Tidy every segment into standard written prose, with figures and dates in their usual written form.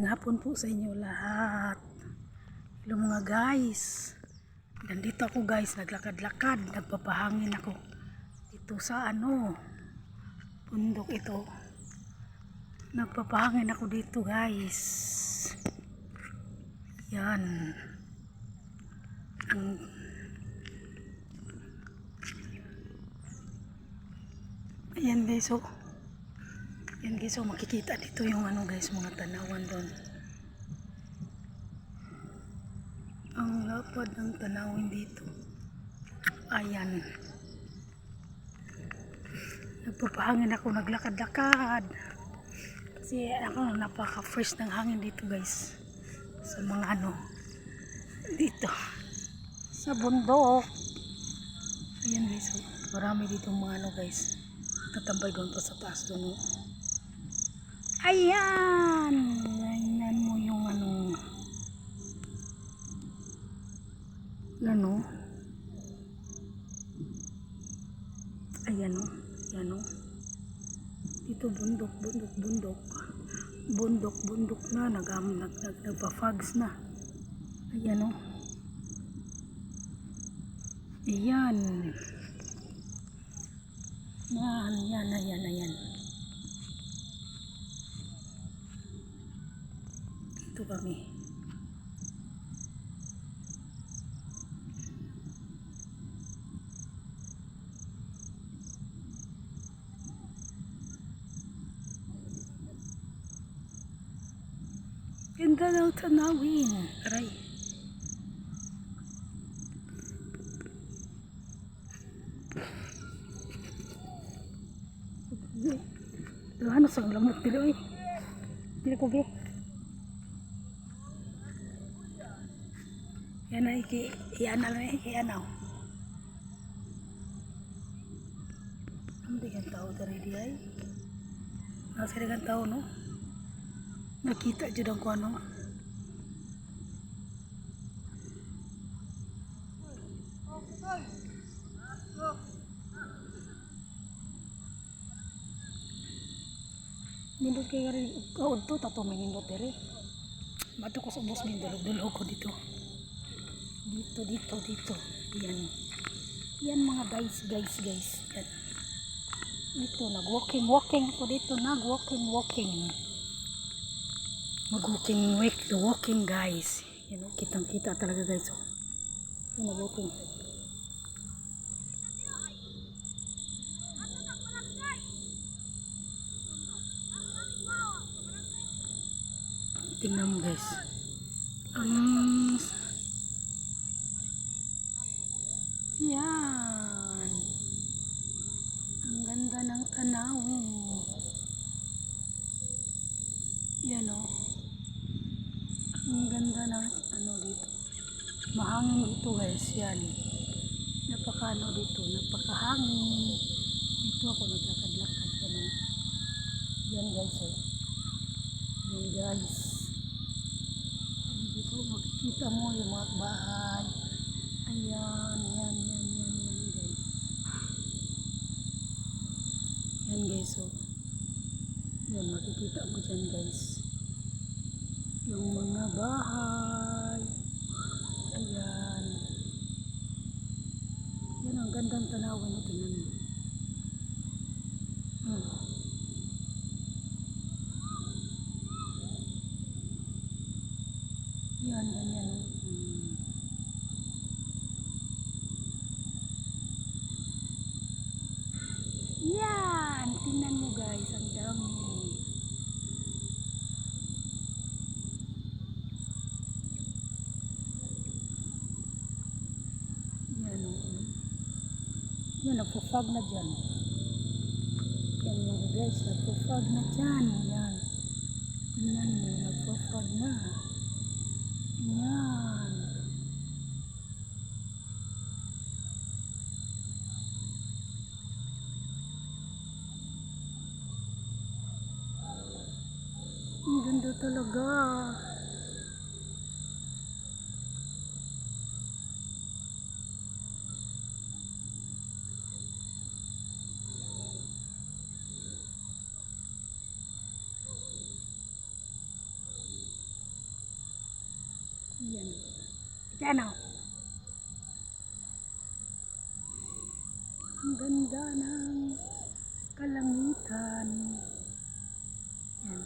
Hapon po sa inyo lahat. Hello mga guys. Nandito ako guys, naglakad-lakad, nagpapahangin ako. Dito sa bundok ito. Nagpapahangin ako dito guys. Yan. Ayan guys, oh. Yan guys, so makikita dito yung guys, mga tanawan doon. Ang lapad ng tanawin dito. Ayan. Nagpapahangin ako, naglakad-lakad. Kasi napaka-fresh ng hangin dito guys. Sa mga dito. Sa bundok. Ayan guys, so marami dito mga guys. Tatambay doon pa sa taas doon. Ayan! Ayan mo yung ayan o. Ayan o. Dito bundok na. Nagpa-fogs na. Ayan o. Ayan. Ayan. Ito kami. Ganda ng tanawin. Aray. Ano sa lamot dito eh. Dito ko be. Yan ay iyan na lang iyan na. Hindi kan tao dari dia ay. Nasa dengan tao no. Nakita jud ang kuano. Nindot kay gari kaudto tato manindot diri. Mato ko sa ubos min dulog ko dito. Dito. Yan mga guys. Yan. Ito nag-walking ako dito, Mag-walking guys. Yan kitang-kita talaga guys. Oh. Yan nag-walking. Tingnan mo guys. Yan. Ang ganda ng tanawin. Yan o. Ang ganda ng dito. Mahangin dito guys. Yan. Napakahangin. Dito ako naglakad-lakad. Yan guys o. Yan guys. Dito makikita mo yung mga bahay. Ayan guys. Yan guys, so. Yan, makikita mo dyan guys. Yung mga bahay. Ayan. Yan, ang gandang tanawan na tingnan mo. Yan. Yan, tingnan mo guys, ang dami. Yan, nagpo-fog na dyan. Yan mga guys, nagpo-fog na dyan. Yan. Tingnan mo, nagpo-fog na. Yan. Ang ganda talaga. Yan. Yan o. Ang ganda ng kalangitan. Yan.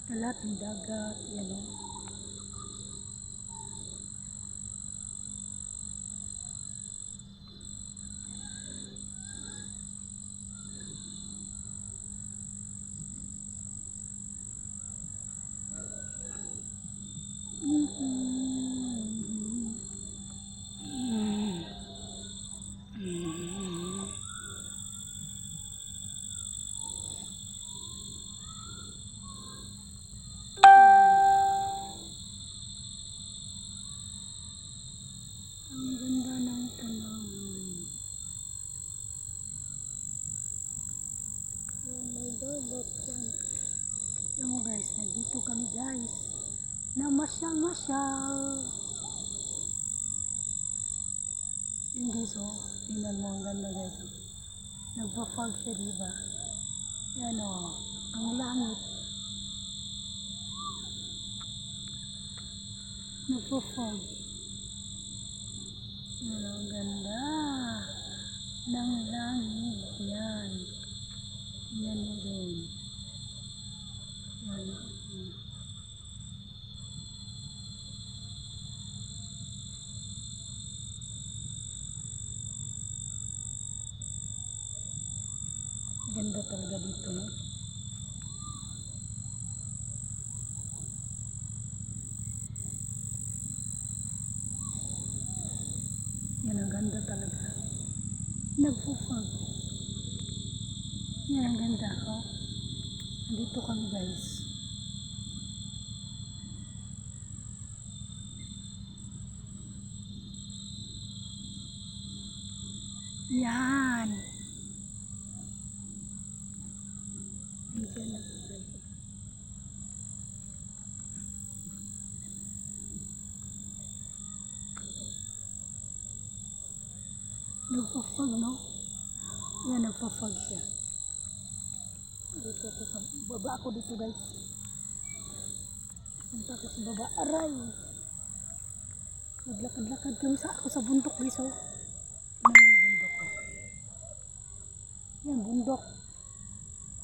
Ito lahat yung dagat. Yan o. Ang ganda ng tanawin. Oh my God, yan. Alam mo guys, nandito kami guys. Namasyal-masyal. Yun guys, oh. Tingnan mo, ang ganda guys. Oh. Nagpa-fog siya, diba? Yan oh. Ang langit. Nagpa-fog. Yan oh, ang ganda ng langit. Yan. Tingnan mo doon. Yan oh. Ganda talaga dito, no? Yan ang ganda talaga. Nagpo-fog. Yan ang ganda, oh. Nandito kami, guys. Yan. Diyan ako, guys. Nagpa-fog, no? Yan, nagpa-fog siya. Dito ako sa baba ako dito, guys. Punta ako sa baba. Aray! Naglakad-lakad kami sa ako sa bundok, guys, oh. Yan yung bundok, oh. Yan, bundok.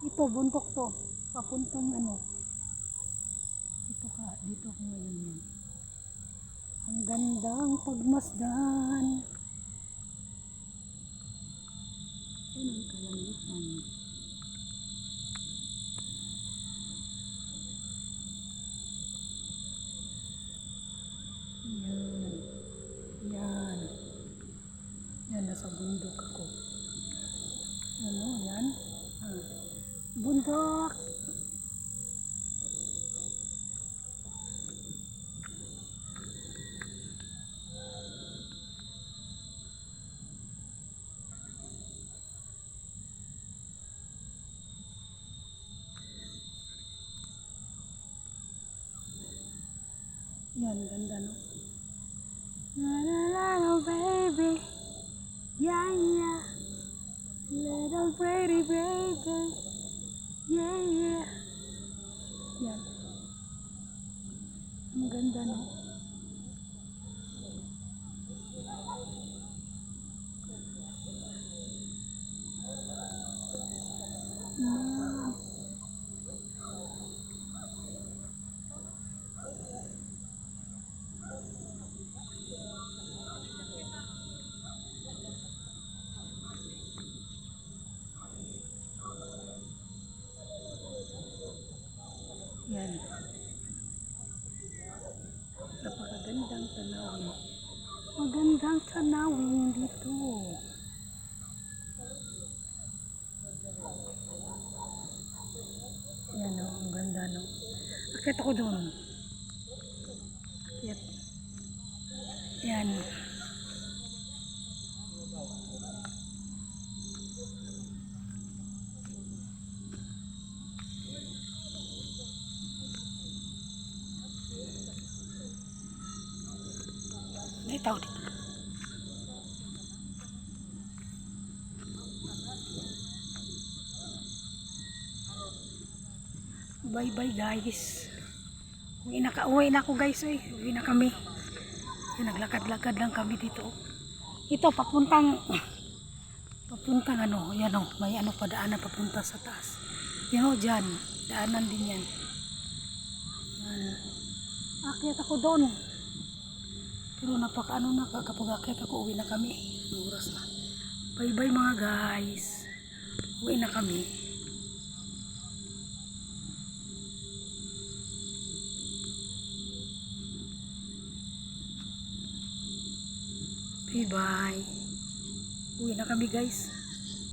Ito, bundok to. Papuntang ano. Dito ko ngayon yan. Ang gandang pagmasdan. Yan ang kalangitan. Yan. Yan. Yan, nasa bundok ako. Ano, yan. Bundok. Yan, ganda, no? La la la la baby. Yeah, yeah. Little pretty baby. Yeah, yeah. Yan. Ang ganda, no? Yan. Yan. Napakagandang tanawin. Magandang tanawin dito. Yan o, ang ganda, no? Akit ako doon. Akit. Yan. May tao dito. Bye bye guys. Uwi na ako guys. Uwi na kami. Yan, naglakad-lakad lang kami dito. Ito papuntang ano, yan o, may ano pa daanan papunta sa taas. Yan o, dyan, daanan din yan. Yan. Akyat ako doon. Pero napaka ano na, kapag akyat ako, uwi na kami. Oras na. Bye bye mga guys. Uwi na kami. Bye bye. Uwi na kami guys.